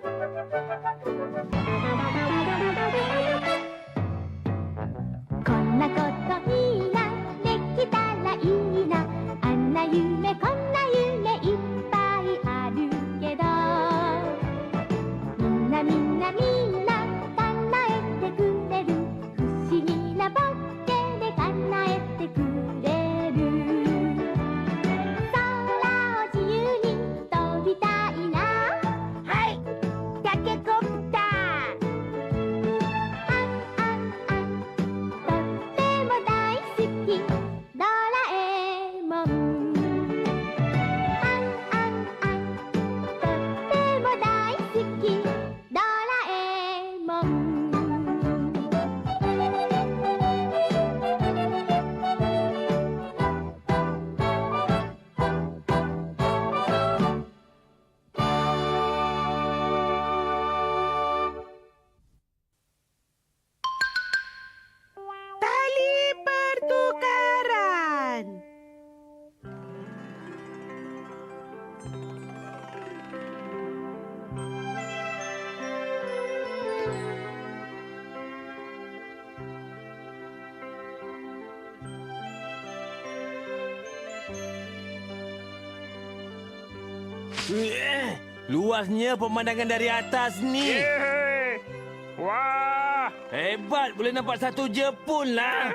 こんなこといいな、できたらいいな。あんな夢こんな夢いっぱいあるけど、みんなみんなみんな叶えてくれる。不思議なボッケで叶えてくれる。空を自由に飛びたいな。はい、タケコプター。あんあんあん、とっても大好きドラえもん。あんあんあん、とっても大好きドラえもん。Tali pertukaran. Luasnya pemandangan dari atas ni. Yeay! Wah! Hebat, boleh nampak satu Jepun lah.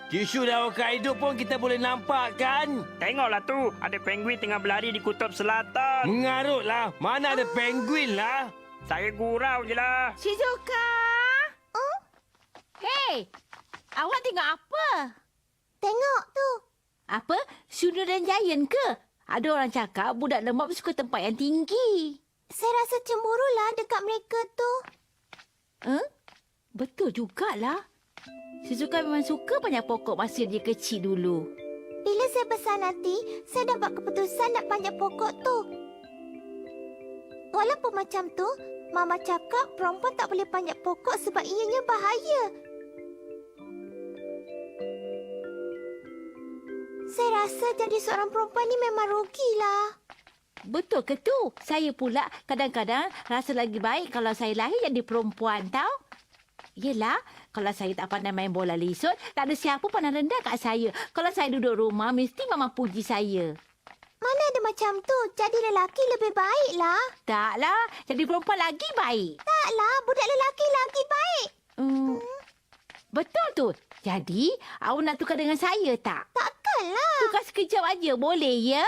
Kyushu dan Hokkaido pun kita boleh nampak kan? Tengoklah tu, ada penguin tengah berlari di kutub selatan. Mengarutlah, mana ada penguin lah. Saya gurau je lah. Shizuka! Hei! Awak tengok apa? Tengok tu. Apa? Shunra dan Giant ke? Ada orang cakap budak lemap suka tempat yang tinggi. Saya rasa cemburulah dekat mereka tu. Betul jugalah. Shizuka memang suka banyak pokok masa dia kecil dulu. Bila saya besar nanti, saya dapat keputusan nak panjat pokok tu. Walaupun macam tu, Mama cakap perempuan tak boleh panjat pokok sebab ianya bahaya. Saya rasa jadi seorang perempuan ni memang rugilah. Betul ke tu? Saya pula kadang-kadang rasa lagi baik kalau saya lahir jadi perempuan, tahu? Yelah, kalau saya tak pandai main bola lisut, tak ada siapa pandang rendah kat saya. Kalau saya duduk rumah, mesti Mama puji saya. Mana ada macam tu? Jadi lelaki lebih baiklah. Taklah, jadi perempuan lagi baik. Taklah, budak lelaki lagi baik. Betul tu. Jadi, awak nak tukar dengan saya tak? Takkanlah. Tukar sekejap aja, boleh ya?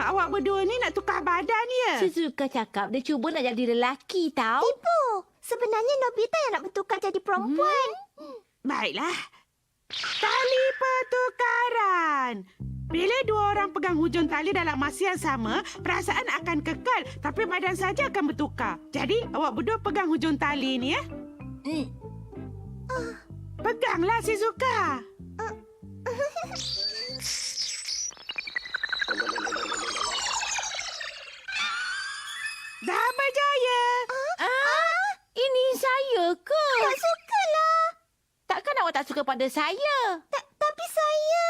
Awak berdua ni nak tukar badan ya? Shizuka cakap dia cuba nak jadi lelaki tau. Tipu. Sebenarnya Nobita yang nak bertukar jadi perempuan. Baiklah. Tali pertukaran. Bila dua orang pegang hujung tali dalam masa yang sama, perasaan akan kekal tapi badan saja akan bertukar. Jadi, awak berdua pegang hujung tali ni ya. Peganglah Shizuka. Dah berjaya. Ini saya ke? Tak sukalah. Takkan awak tak suka pada saya? Tapi saya...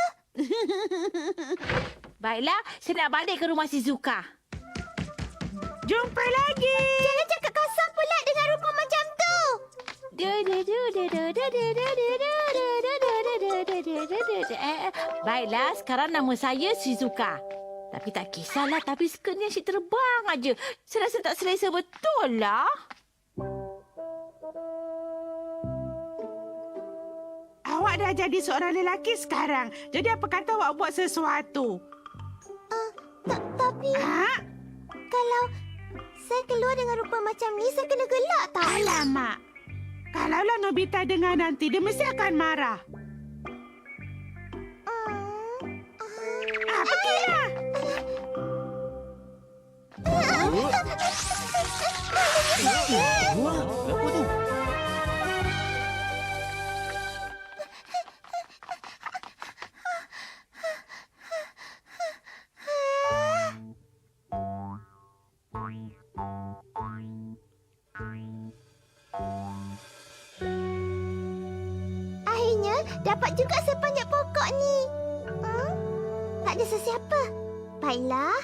Baiklah, saya nak balik ke rumah Shizuka. Jumpa lagi. Jangan cakap kasar pula dengan rupa macam tu. Baiklah, sekarang nama saya Shizuka. Tapi tak kisahlah, tapi skirtnya asyik terbang aja. Saya rasa tak selesa betul lah. Awak dah jadi seorang lelaki sekarang. Jadi apa kata awak buat sesuatu? Tapi kalau saya keluar dengan rupa macam ni, saya kena gelak tak? Alamak. Kalaulah Nobita dengar nanti, dia mesti akan marah. Pergilah. Wah, apa tu? Akhirnya dapat juga saya panjat pokok ni. tak ada sesiapa. Baiklah.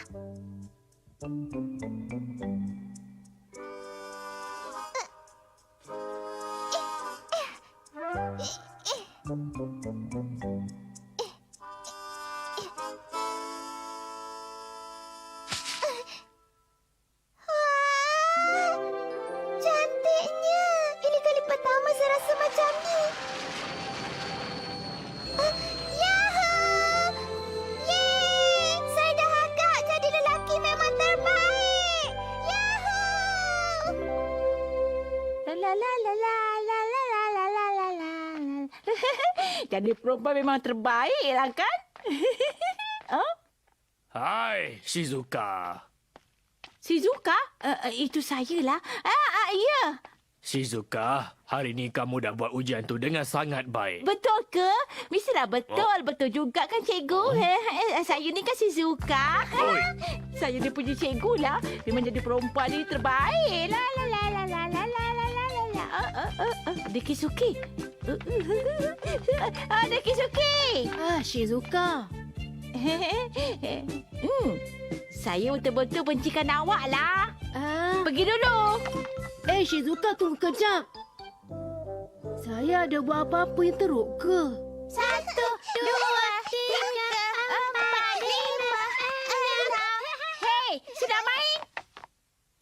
Cantiknya. Ini kali pertama saya rasa macam ni. Yahoo! Yeay! Saya dah agak jadi lelaki memang terbaik. Yahoo! La la la la la la la la la la la la. Jadi perempuan memang terbaik lah kan? Oh? Hai, Shizuka. Shizuka? Itu saya lah. Ya. Shizuka, hari ni kamu dah buat ujian tu dengan sangat baik. Betul ke? Mestilah betul. Betul juga kan cikgu? Saya ni kan Shizuka. Oi. Saya dia punya cikgu lah. Memang jadi perempuan ni terbaik. La la la la la la la la la la la. Dekisuki. Dekisuki. Shizuka. Saya betul-betul bencikan awak lah. Pergi dulu. Shizuka, tunggu kejap. Saya ada buat apa-apa yang teruk ke? 1, 2, 3, 4, 5, 6. Hei, sedang main?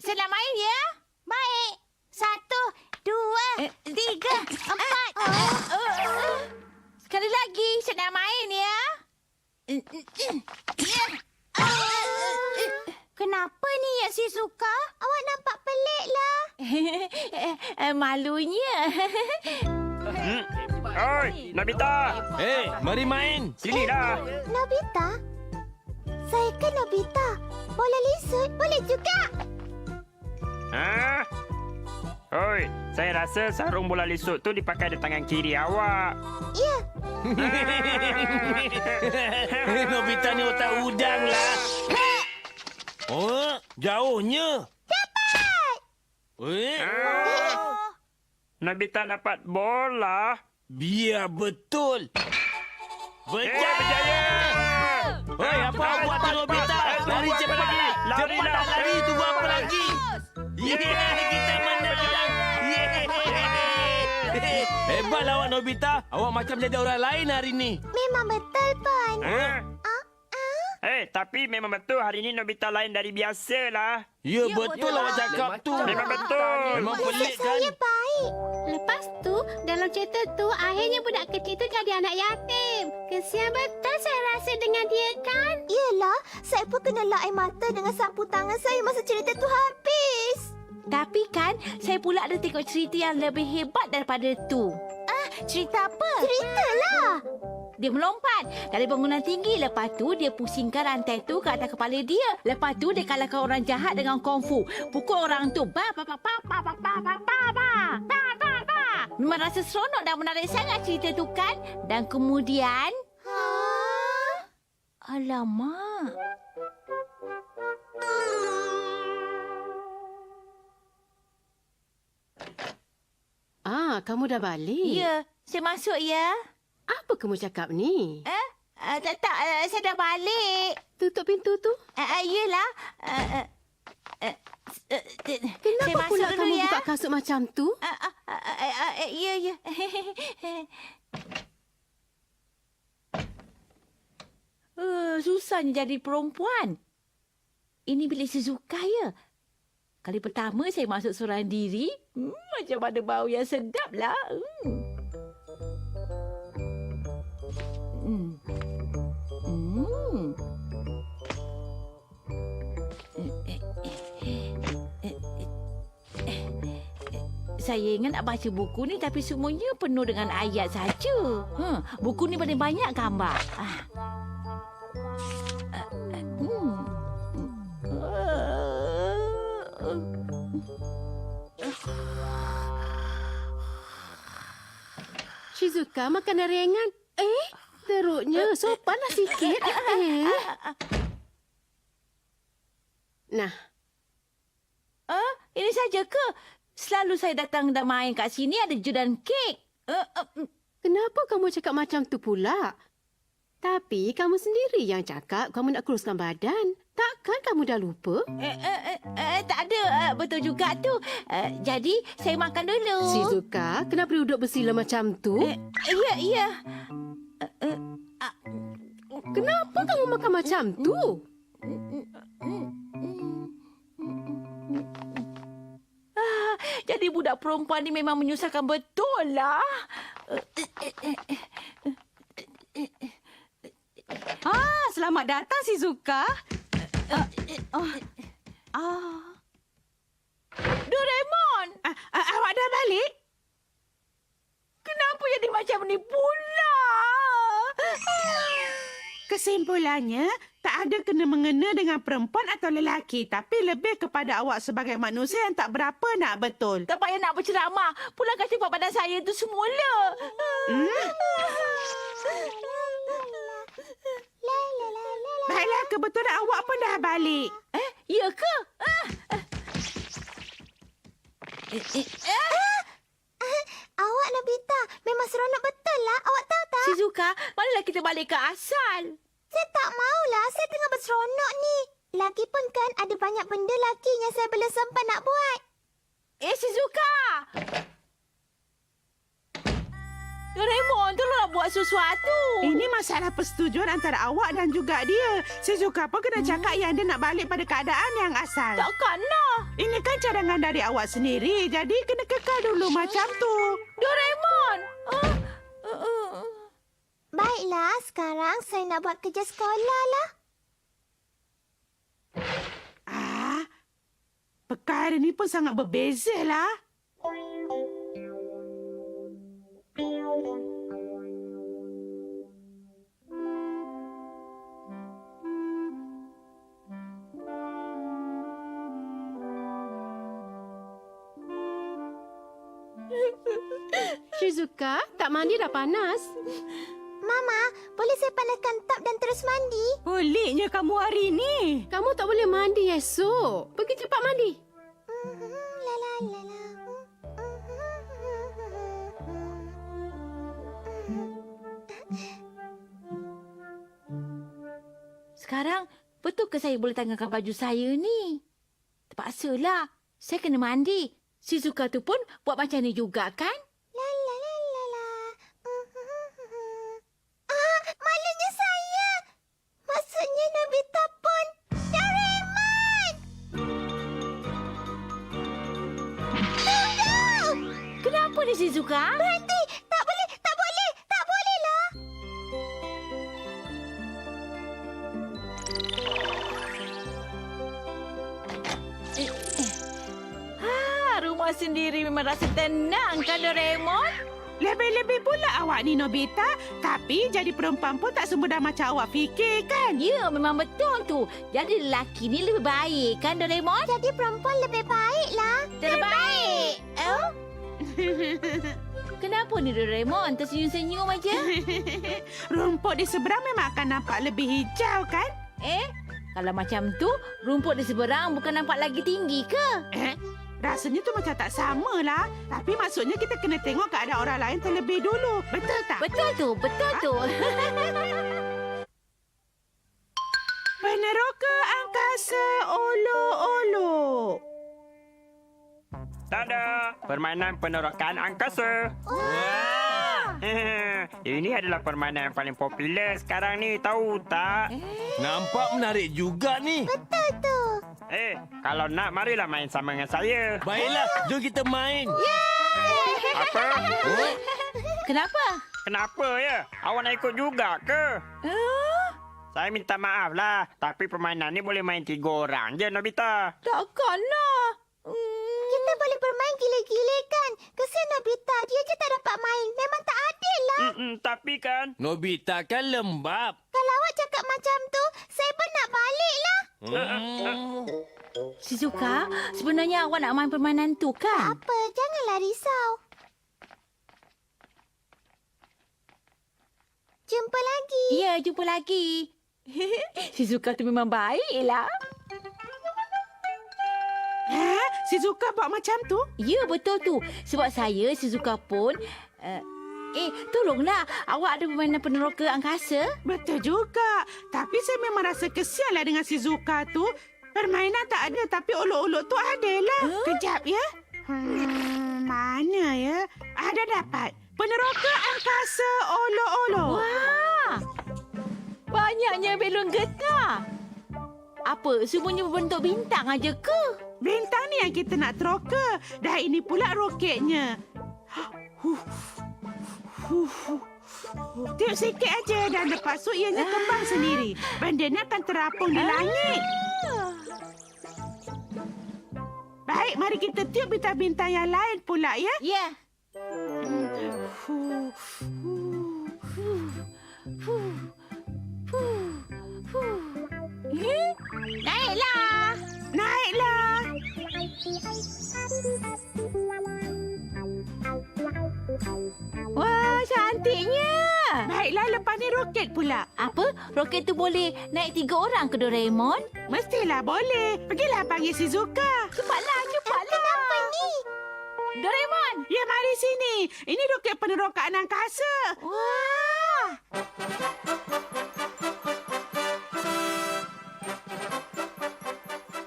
Sedang main ya? Baik. 1, 2, 3, 4. Sekali lagi, sedang main ya? Kenapa ni ya Shizuka? Awak nampak pelik lah. Malunya. Oi, Nobita. Hei, mari main. Sini dah. Nobita? Saya kan Nobita. Bola lisut boleh juga. Ha? Oi, saya rasa sarung bola lisut tu dipakai di tangan kiri awak. Ya, Nobita ni otak udang lah. Oh, jauhnya. dapat. Nobita dapat bola. Biar betul. Berjaya! Berjaya! Hei, apa awak buat tu Nobita? Lari cepat. Lari, Cepatlah lari. lari. Tunggu apa lagi? Yeay, kita menang. Yeay. Hebatlah awak Nobita. Awak macam jadi orang lain hari ni. Memang betul pun. Tapi memang betul hari ni Nobita lain dari biasa lah. Ya, betul awak cakap tu. Memang betul. Memang Nasib pelik kan? saya baik. Lepas tu, dalam cerita tu, akhirnya budak kecil tu jadi anak yatim. Kesian betul saya rasa dengan dia kan? Yelah, saya pun kena lak air mata dengan sapu tangan saya masa cerita tu habis. Tapi kan, saya pula ada tengok cerita yang lebih hebat daripada tu. Cerita apa? Ceritalah. Dia melompat dari bangunan tinggi. Lepas tu, dia pusingkan rantai tu ke atas kepala dia. Lepas tu, dia kalahkan orang jahat dengan kungfu. Pukul orang tu. Ba, ba, ba, ba, ba, ba, ba, ba, ba, ba. Ba, ba, ba. Memang rasa seronok dan menarik sangat cerita tu kan? Dan kemudian... Alamak. Kamu dah balik? Ya, saya masuk ya. Apa kamu cakap ni? Tak, saya dah balik. Tutup pintu tu. Yelah. Kenapa saya pula masuk kamu dulu, ya? buka kasut macam tu? Ya. Susahnya jadi perempuan. Ini bilik Shizuka ya? Kali pertama saya masuk seorang diri, macam ada bau yang sedap lah. Saya ingat nak baca buku ni tapi semuanya penuh dengan ayat saja. Buku ni paling banyak gambar. Shizuka, makanan ringan. Teruknya. Sopanlah sikit. Nah. Ini saja ke? Selalu saya datang dan main kat sini ada judan kek. Kenapa kamu cakap macam tu pula? Tapi kamu sendiri yang cakap kamu nak kuruskan badan. Takkan kamu dah lupa? Tak ada. Betul juga tu. Jadi, saya makan dulu. Shizuka, kenapa duduk bersila macam tu? Ya. Kenapa kamu makan macam tu? Jadi budak perempuan ni memang menyusahkan betul lah. Selamat datang, Shizuka. Doraemon! Awak dah balik? Kenapa jadi macam ni pula? Kesimpulannya, tak ada kena-mengena dengan perempuan atau lelaki, tapi lebih kepada awak sebagai manusia yang tak berapa nak betul. Tak payah nak berceramah. Pulangkan sifat badan saya tu semula. Baiklah, kebetulan awak pun dah balik. Ya ke? Awak Nobita, memang seronok betul lah. Awak tahu tak? Shizuka, marilah kita balik ke asal. Saya tak maulah. Saya tengah berseronok ni. Lagipun kan ada banyak benda lagi yang saya belum sempat nak buat. Shizuka! Doraemon, tolonglah buat sesuatu. Ini masalah persetujuan antara awak dan juga dia. Shizuka pun kena cakap yang dia nak balik pada keadaan yang asal. Takkan lah. Ini kan cadangan dari awak sendiri, jadi kena kekal dulu macam tu. Doraemon! Baiklah, sekarang saya nak buat kerja sekolah lah. Perkara ni pun sangat berbeza lah. Shizuka, tak mandi dah panas. Mama, boleh saya panaskan tap dan terus mandi? Peliknya kamu hari ni. Kamu tak boleh mandi esok. Pergi cepat mandi. La la la la. Sekarang, betul ke saya boleh tanggalkan baju saya ni? Terpaksalah. Saya kena mandi. Shizuka tu pun buat macam ni juga kan? La la la la la. Malunya saya. Maksudnya Nobita pun. Doraemon! Tunggu! Kenapa ni Shizuka? Berhenti! Tak boleh! Tak boleh! Tak boleh lah! Rumah sendiri memang rasa tenang kan Doraemon? Lebih-lebih pula awak ni Nobita. Tapi jadi perempuan pun tak semudah macam awak fikir kan? Ya, memang betul tu. Jadi lelaki ni lebih baik kan Doraemon? Jadi perempuan lebih baik lah. Terbaik. Kenapa ni Doraemon? Tersenyum-senyum aja? Rumput di seberang memang akan nampak lebih hijau kan? Kalau macam tu, rumput di seberang bukan nampak lagi tinggi ke? Rasanya tu macam tak sama lah. Tapi maksudnya kita kena tengok keadaan orang lain terlebih dulu. Betul tak? Betul tu, betul tu. Peneroka angkasa olo-olo. Tada! Permainan penerokan angkasa. Ini adalah permainan yang paling popular sekarang ni, tahu tak? Nampak menarik juga ni. Betul tu. Kalau nak, marilah main sama dengan saya. Baiklah, jom kita main. Apa? Kenapa? Kenapa ya? Awak nak ikut juga ke? Saya minta maaf lah. Tapi permainan ni boleh main 3 orang je, Nobita. Takkanlah. Kita boleh bermain gila-gila kan? Kesian Nobita. Dia je tak dapat main. Memang tak adil lah. Tapi kan... Nobita kan lembab. Kalau awak cakap macam tu, saya pun nak balik lah. Shizuka, sebenarnya awak nak main permainan tu kan? Apa? Janganlah risau. Jumpa lagi. Ya, jumpa lagi. Shizuka tu memang baiklah. Shizuka buat macam tu? Ya, betul tu. Sebab saya, Shizuka pun... Tolonglah. Awak ada permainan peneroka angkasa? Betul juga. Tapi saya memang rasa kesian lah dengan si Zuka tu. Permainan tak ada tapi olok-olok tu ada lah. Kejap ya. Mana ya? Ada dapat. Peneroka angkasa olok-olok. Wah! Banyaknya belon getah. Apa? Semuanya berbentuk bintang aja ke? Bintang ni yang kita nak teroka. Dah ini pula roketnya. Tiup sikit aja dan lepas tu ianya kembang sendiri. Benda ni akan terapung di langit. Baik, mari kita tiup bintang-bintang yang lain pula ya. Ya. Naiklah. Naiklah. Wah, cantiknya. Baiklah, lepas ni roket pula. Apa? Roket tu boleh naik 3 orang ke Doraemon? Mestilah boleh. Pergilah panggil si Zuka. Cepatlah. Kenapa ni? Doraemon. Ya, mari sini. Ini roket penerokaan angkasa. Wah.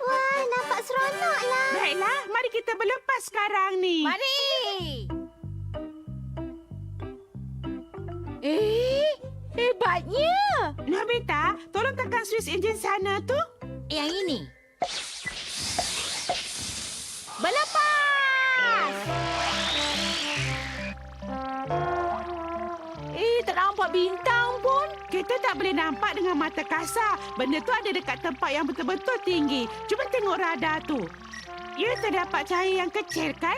Wah, nampak seronok lah. Baiklah, mari kita berlepas sekarang ni. Mari. Hebatnya. Nobita, tolong tekan switch enjin sana tu. Yang ini. Berlepas. Tak nampak bintang pun. Kita tak boleh nampak dengan mata kasar. Benda tu ada dekat tempat yang betul-betul tinggi. Cuba tengok radar tu. Ya, terdapat cahaya yang kecil kan?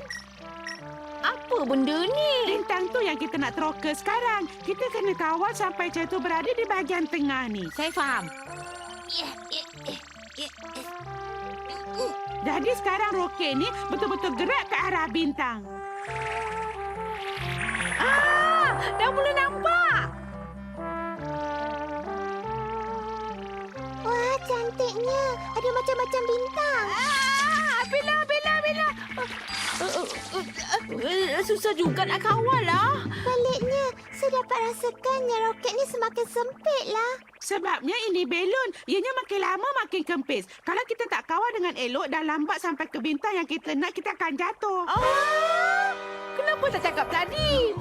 Apa benda ni? Bintang tu yang kita nak teroka sekarang. Kita kena kawal sampai cahaya tu berada di bahagian tengah ni. Saya faham. Jadi sekarang roket ni betul-betul gerak ke arah bintang. Dah mula nampak. Wah, cantiknya. Ada macam-macam bintang. Bella. Susah juga nak kawal lah. Peliknya, saya dapat rasakannya roket ni semakin sempit lah. Sebabnya ini belon. Ianya makin lama makin kempis. Kalau kita tak kawal dengan elok dan lambat sampai ke bintang yang kita nak, kita akan jatuh. Kenapa tak cakap tadi?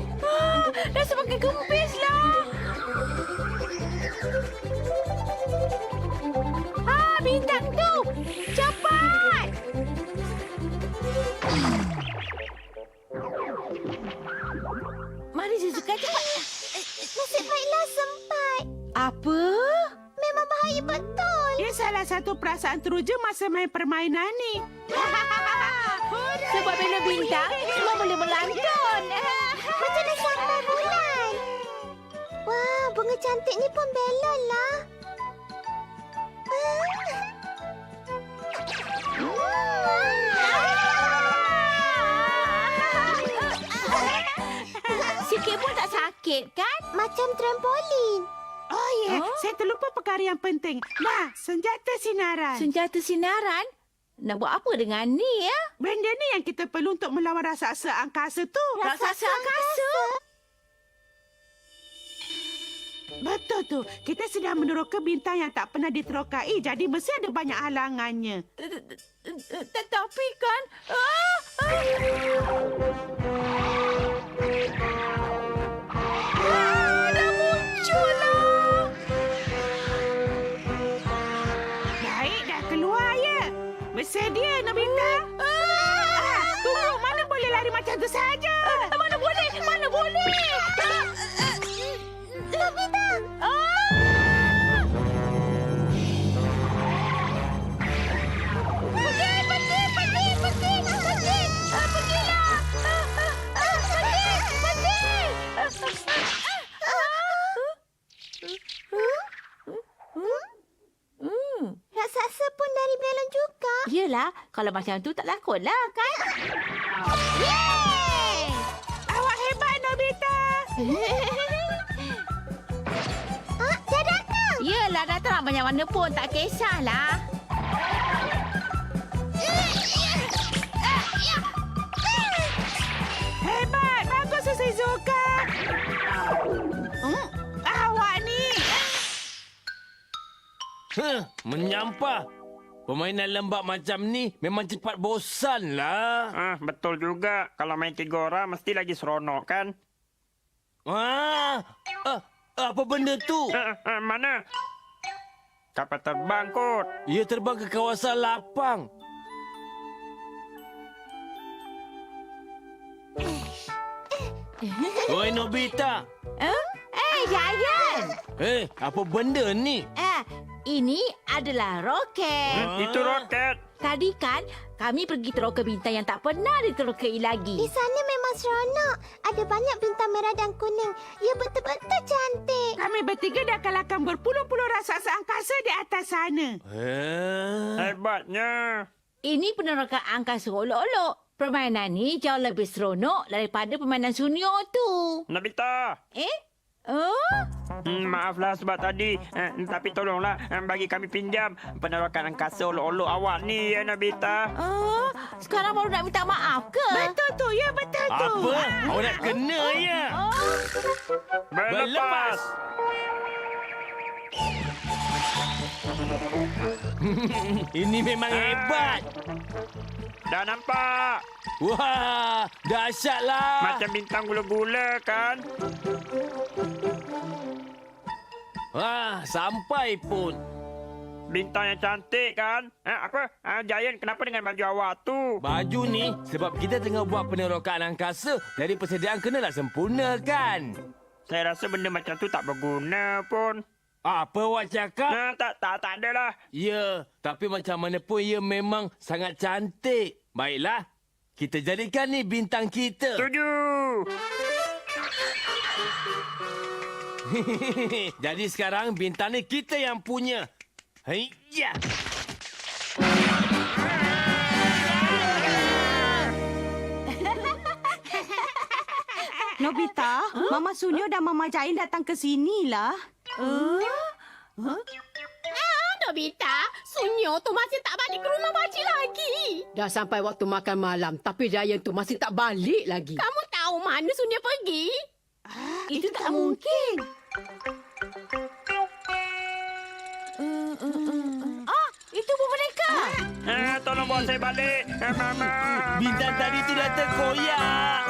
Dah semakin kempis lah. Bintang tu. Cepat. Mari Suzuka, cepat. Nasib baiklah sempat. Apa? Memang bahaya betul. Dia salah satu perasaan teruja masa main permainan ni. Sebab bila bintang, semua boleh melantun. Macam dah sampai bulan. Wah, bunga cantik ni pun belon lah. Sikit pun tak sakit kan? Macam trampolin. Oh ya, saya terlupa perkara yang penting. Nah, senjata sinaran. Senjata sinaran? Nak buat apa dengan ni ya? Benda ni yang kita perlu untuk melawan raksasa angkasa tu. Raksasa angkasa? Betul tu. Kita sedang meneroka bintang yang tak pernah diterokai. Jadi mesti ada banyak halangannya. Tetapi kan... dah muncul lah. Baik, dah keluar ya. Bersedia, Nobita? Tunggu, mana boleh lari macam tu saja? Mana boleh? Nobita! Raksasa pun dari belon juga. Yelah, kalau macam tu tak lakonlah kan? Yeay! Awak hebat, Nobita. Dah datang. Yelah, datang banyak mana pun tak kisahlah. Hebat, bagus Suzuka. Menyampah. Permainan lembab macam ni memang cepat bosan lah. Betul juga. Kalau main 3 orang mesti lagi seronok kan? Apa benda tu? Mana? Kapal terbang kot. Ia terbang ke kawasan lapang. Oi Nobita. Giant! Apa benda ni? Ini adalah roket. Itu roket. Tadi kan kami pergi teroka bintang yang tak pernah diterokai lagi. Di sana memang seronok. Ada banyak bintang merah dan kuning. Ya betul-betul cantik. Kami bertiga dah kalahkan berpuluh-puluh raksasa angkasa di atas sana. Hebatnya. Ini penerokan angkasa olok-olok. Permainan ni jauh lebih seronok daripada permainan sunyo tu. Nobita. Maaflah sebab tadi. Tapi tolonglah bagi kami pinjam penerokan angkasa olok-olok awak ni ya Nobita. Sekarang baru nak minta maaf ke? Betul tu, ya betul tu. Apa? Awak nak kena ya? Berlepas. Ini memang hebat. Dah nampak? Wah, dahsyatlah. Macam bintang gula-gula kan? Sampai pun. Bintang yang cantik kan? Giant, kenapa dengan baju awak tu? Baju ni sebab kita tengah buat penerokaan angkasa, jadi persediaan kenalah sempurna kan? Saya rasa benda macam tu tak berguna pun. Apa awak cakap? Tak adalah. Ya, tapi macam mana pun ia memang sangat cantik. Baiklah, kita jadikan ni bintang kita. Setuju. Jadi sekarang bintang ni kita yang punya. Haiya. Nobita, Mama Sunyo dan Mama Jain datang ke sinilah. Nobita, Sunyo tu masih tak balik ke rumah pakcik lagi. Dah sampai waktu makan malam, tapi Giant tu masih tak balik lagi. Kamu tahu mana Sunyo pergi? Itu tak mungkin. Itu pun mereka. Tolong bawa saya balik. Mama. Bintang tadi tu dah terkoyak.